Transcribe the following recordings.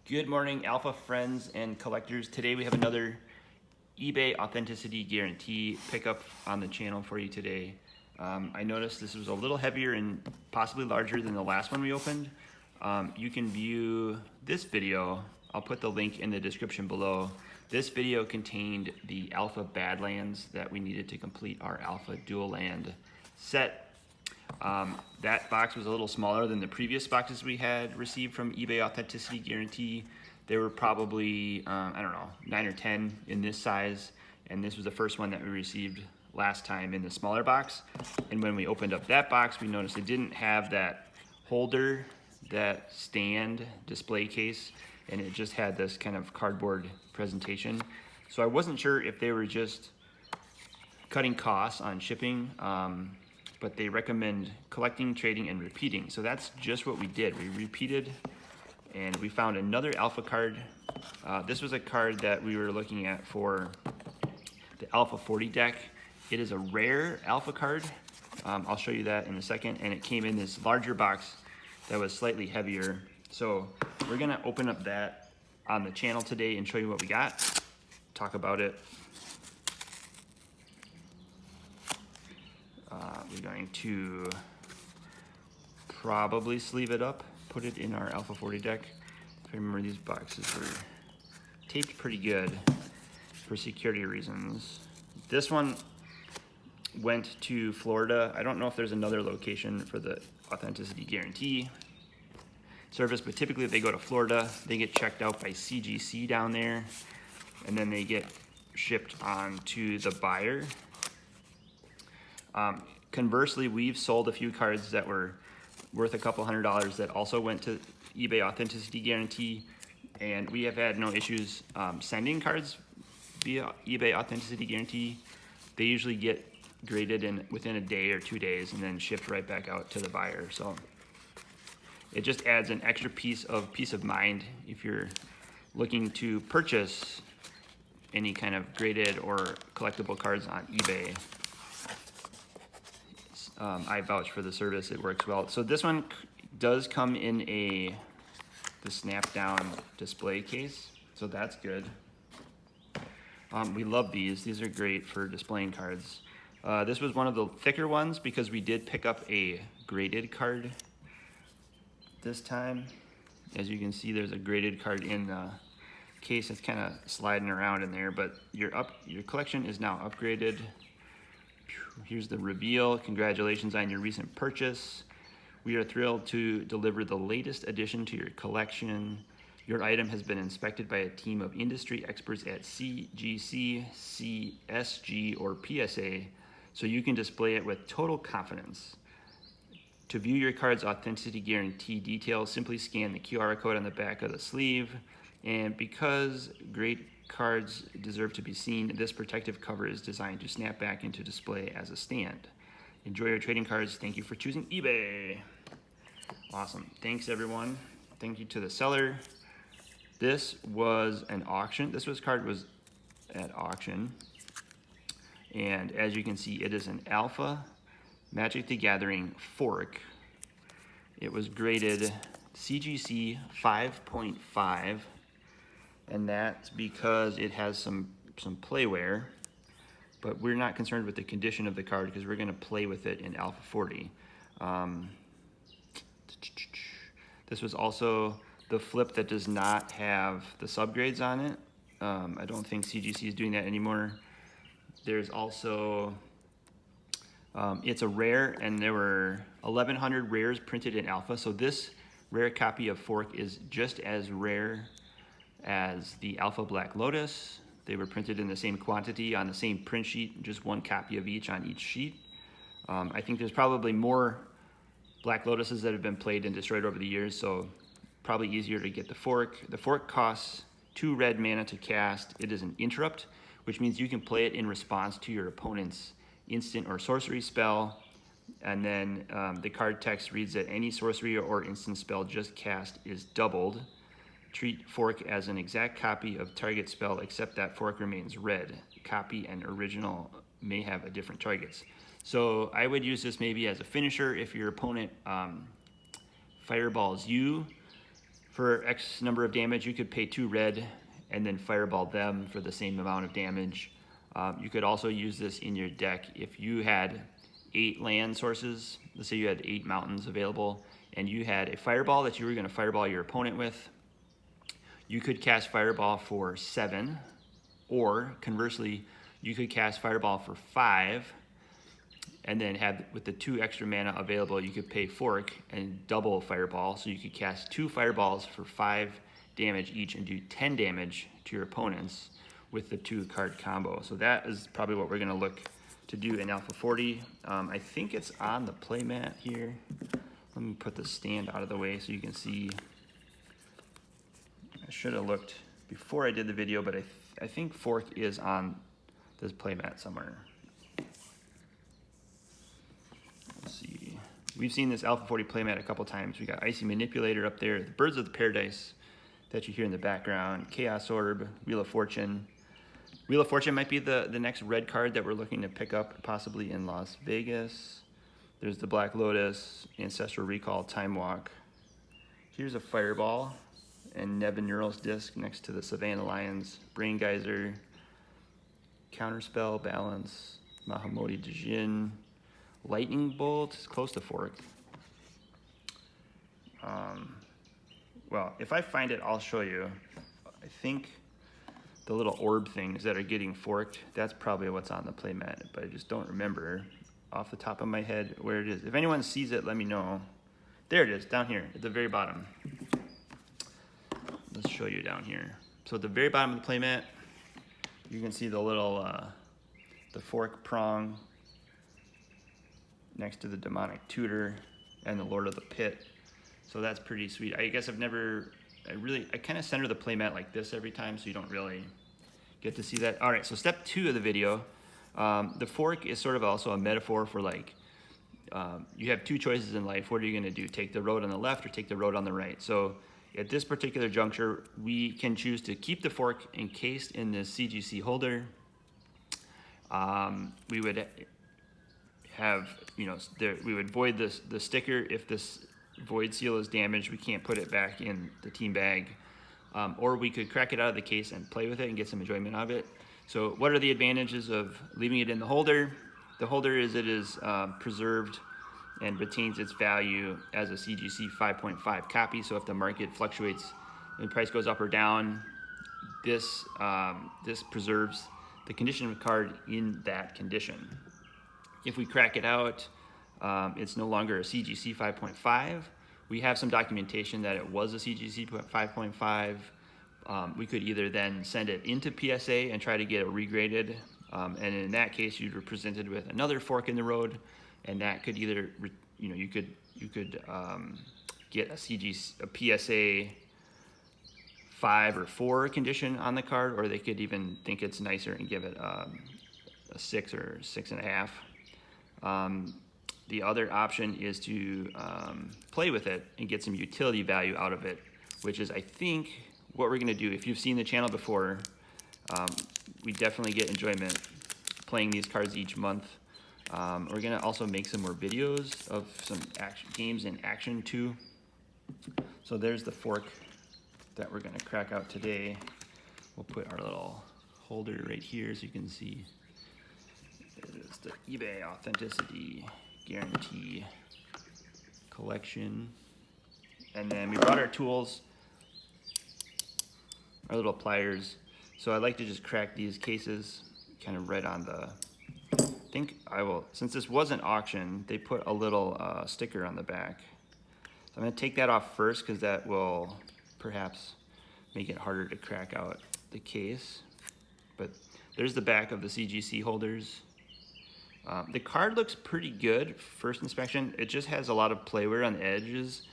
Good morning, Alpha friends and collectors. Today we have another eBay authenticity guarantee pickup on the channel for you today. I noticed this was a little heavier and possibly larger than the last one we opened. You can view this video. I'll put the link in the description below. This video contained the Alpha Badlands that we needed to complete our Alpha Dual Land set. That box was a little smaller than the previous boxes we had received from eBay Authenticity Guarantee. They were probably, I don't know, 9 or 10 in this size, and this was the first one that we received last time in the smaller box. And when we opened up that box, we noticed it didn't have that holder, that stand display case, and it just had this kind of cardboard presentation. So I wasn't sure if they were just cutting costs on shipping, but they recommend collecting, trading, and repeating. So that's just what we did. We repeated, and we found another Alpha card. This was a card that we were looking at for the Alpha 40 deck. It is a rare Alpha card. I'll show you that in a second. And it came in this larger box that was slightly heavier. So we're gonna open up that on the channel today and show you what we got, talk about it. We're going to probably sleeve it up, put it in our Alpha 40 deck. If I remember, these boxes were taped pretty good for security reasons. This one went to Florida. I don't know if there's another location for the authenticity guarantee service, but typically if they go to Florida, they get checked out by CGC down there, and then they get shipped on to the buyer. Conversely, we've sold a few cards that were worth a couple $100 that also went to eBay Authenticity Guarantee, and we have had no issues sending cards via eBay Authenticity Guarantee. They usually get graded within a day or 2 days and then shipped right back out to the buyer. So it just adds an extra piece of mind if you're looking to purchase any kind of graded or collectible cards on eBay. I vouch for the service, it works well. So this one does come in the snap down display case, so that's good. We love these are great for displaying cards. This was one of the thicker ones because we did pick up a graded card this time. As you can see, there's a graded card in the case that's kind of sliding around in there, but your collection is now upgraded. Here's the reveal. Congratulations on your recent purchase. We are thrilled to deliver the latest addition to your collection. Your item has been inspected by a team of industry experts at CGC, CSG, or PSA, so you can display it with total confidence. To view your card's authenticity guarantee details, simply scan the QR code on the back of the sleeve. And because great cards deserve to be seen, this protective cover is designed to snap back into display as a stand. Enjoy your trading cards. Thank you for choosing eBay. Awesome. Thanks, everyone. Thank you to the seller. This was an auction. This card was at auction. And as you can see, it is an Alpha Magic the Gathering fork. It was graded CGC 5.5. And that's because it has some playware, but we're not concerned with the condition of the card because we're going to play with it in Alpha 40. This was also the flip that does not have the subgrades on it. I don't think CGC is doing that anymore. There's also, it's a rare, and there were 1,100 rares printed in Alpha, so this rare copy of fork is just as rare as the Alpha Black Lotus. They were printed in the same quantity on the same print sheet, just one copy of each on each sheet. I think there's probably more Black Lotuses that have been played and destroyed over the years, so probably easier to get the fork. The fork costs 2 red mana to cast. It is an interrupt, which means you can play it in response to your opponent's instant or sorcery spell, and then the card text reads that any sorcery or instant spell just cast is doubled. Treat fork as an exact copy of target spell, except that fork remains red. Copy and original may have a different targets. So I would use this maybe as a finisher if your opponent fireballs you for X number of damage, you could pay 2 red and then fireball them for the same amount of damage. You could also use this in your deck if you had 8 land sources. Let's say you had 8 mountains available and you had a fireball that you were going to fireball your opponent with. You could cast fireball for 7, or conversely, you could cast fireball for 5, and then have, with the 2 extra mana available, you could pay fork and double fireball, so you could cast 2 fireballs for 5 damage each and do 10 damage to your opponents with the 2 card combo. So that is probably what we're gonna look to do in Alpha 40. I think it's on the playmat here. Let me put the stand out of the way so you can see. I should have looked before I did the video, but I think fork is on this playmat somewhere. Let's see. We've seen this Alpha 40 playmat a couple times. We got Icy Manipulator up there, the Birds of the Paradise that you hear in the background, Chaos Orb, Wheel of Fortune. Wheel of Fortune might be the next red card that we're looking to pick up, possibly in Las Vegas. There's the Black Lotus, Ancestral Recall, Time Walk. Here's a Fireball and Nevinural's Disc next to the Savannah Lions, Brain Geyser, Counterspell, Balance, Mahamoti Djinn, Lightning Bolt, it's close to fork. Well, if I find it, I'll show you. I think the little orb things that are getting forked, that's probably what's on the playmat, but I just don't remember off the top of my head where it is. If anyone sees it, let me know. There it is, down here at the very bottom. Let's show you down here. So at the very bottom of the playmat, you can see the little, the fork prong next to the Demonic Tutor and the Lord of the Pit. So that's pretty sweet. I guess I kind of center the playmat like this every time, so you don't really get to see that. All right, so step 2 of the video, the fork is sort of also a metaphor for like, you have 2 choices in life. What are you gonna do? Take the road on the left or take the road on the right? So at this particular juncture, we can choose to keep the fork encased in this CGC holder. We would have, we would void the sticker. If this void seal is damaged, we can't put it back in the team bag. Or we could crack it out of the case and play with it and get some enjoyment out of it. So what are the advantages of leaving it in the holder? The holder is preserved and retains its value as a CGC 5.5 copy. So if the market fluctuates and the price goes up or down, this preserves the condition of the card in that condition. If we crack it out, it's no longer a CGC 5.5. We have some documentation that it was a CGC 5.5. We could either then send it into PSA and try to get it regraded, and in that case, you'd be presented with another fork in the road, and that could either, you could get a PSA 5 or 4 condition on the card, or they could even think it's nicer and give it a 6 or 6.5. The other option is to play with it and get some utility value out of it, which is, I think, what we're gonna do. If you've seen the channel before, we definitely get enjoyment playing these cards each month. We're gonna also make some more videos of some games in action too. So there's the fork that we're gonna crack out today. We'll put our little holder right here so you can see. It's the eBay Authenticity Guarantee collection. And then we brought our tools, our little pliers. So I like to just crack these cases kind of right on the, I think I will, since this wasn't auction, they put a little sticker on the back. So I'm gonna take that off first because that will perhaps make it harder to crack out the case. But there's the back of the CGC holders. The card looks pretty good first inspection. It just has a lot of playware on the edges.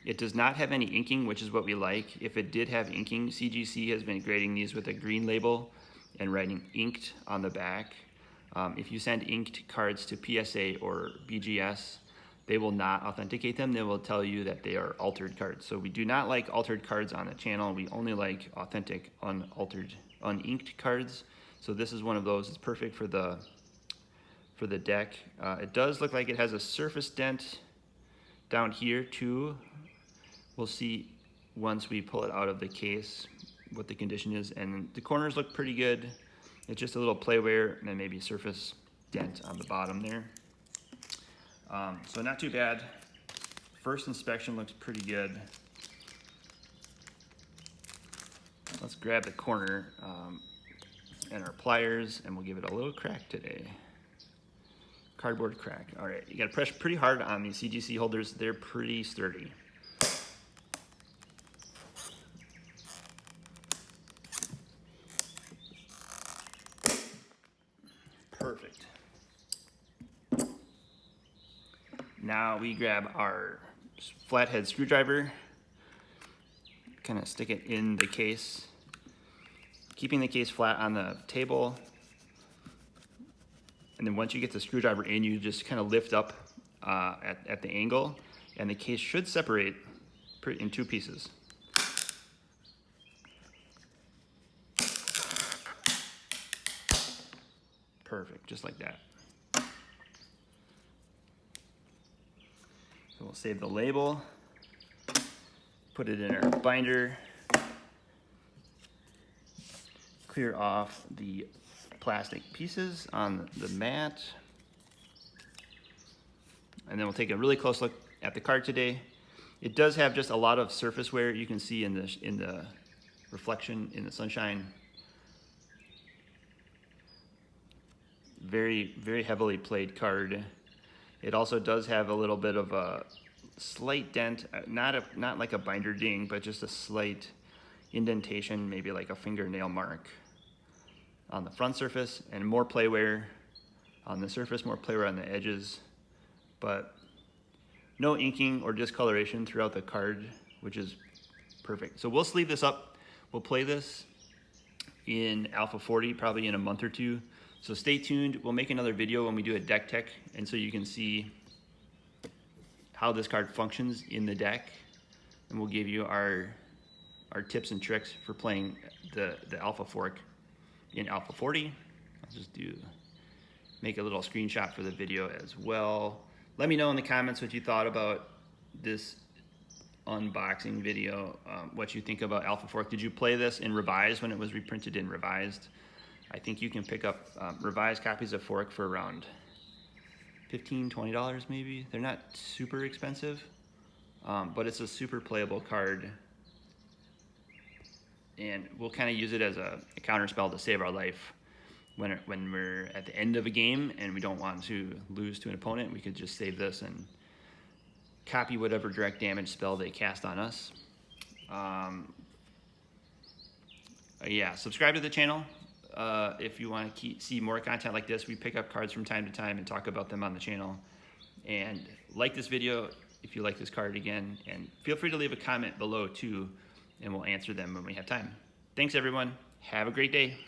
It does not have any inking, which is what we like. If it did have inking, CGC has been grading these with a green label and writing inked on the back. If you send inked cards to PSA or BGS, they will not authenticate them. They will tell you that they are altered cards. So we do not like altered cards on the channel. We only like authentic, unaltered, uninked cards. So this is one of those. It's perfect for the deck. It does look like it has a surface dent down here too. We'll see once we pull it out of the case what the condition is, and the corners look pretty good. It's just a little play wear and then maybe a surface dent on the bottom there. So not too bad. First inspection looks pretty good. Let's grab the corner and our pliers, and we'll give it a little crack today. Cardboard crack. All right, you gotta press pretty hard on these CGC holders. They're pretty sturdy. Perfect. Now we grab our flathead screwdriver, kind of stick it in the case, keeping the case flat on the table. And then once you get the screwdriver in, you just kind of lift up at the angle, and the case should separate in two pieces. Perfect, just like that. So we'll save the label, put it in our binder, clear off the plastic pieces on the mat, and then we'll take a really close look at the card today. It does have just a lot of surface wear. You can see in the reflection in the sunshine. Very, very heavily played card. It also does have a little bit of a slight dent, not like a binder ding, but just a slight indentation, maybe like a fingernail mark on the front surface, and more play wear on the surface, more play wear on the edges, but no inking or discoloration throughout the card, which is perfect. So we'll sleeve this up. We'll play this in Alpha 40 probably in a month or two. So stay tuned. We'll make another video when we do a deck tech, and so you can see how this card functions in the deck, and we'll give you our tips and tricks for playing the Alpha Fork in Alpha 40. I'll just make a little screenshot for the video as well. Let me know in the comments what you thought about this unboxing video, what you think about Alpha Fork. Did you play this in Revised when it was reprinted in Revised? I think you can pick up revised copies of Fork for around $15, $20 maybe. They're not super expensive, but it's a super playable card. And we'll kind of use it as a counter spell to save our life when we're at the end of a game and we don't want to lose to an opponent. We could just save this and copy whatever direct damage spell they cast on us. Yeah, subscribe to the channel. If you want to see more content like this. We pick up cards from time to time and talk about them on the channel. And like this video if you like this card again, and feel free to leave a comment below too, and we'll answer them when we have time. Thanks everyone. Have a great day.